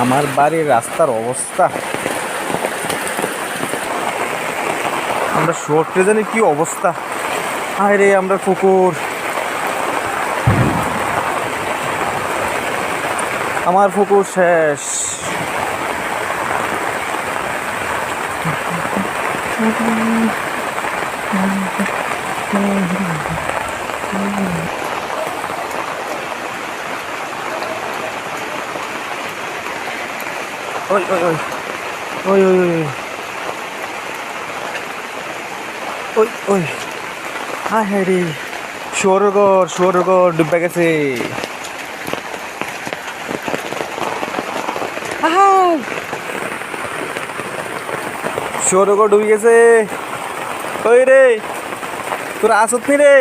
আমার বাড়ির রাস্তার অবস্থা, আমরা শর্টে জানি কি অবস্থা। হায় রে, আমরা পুকুর, আমার পুকুর শেষ। ওই ওই ওই ওই ওই ওই ওই ওই হায় হায় রে, শুয়োরগড় ডুবে গেছে। শুয়োরগড় ডুবে গেছে। ওই রে, তোরা আসত নি রে?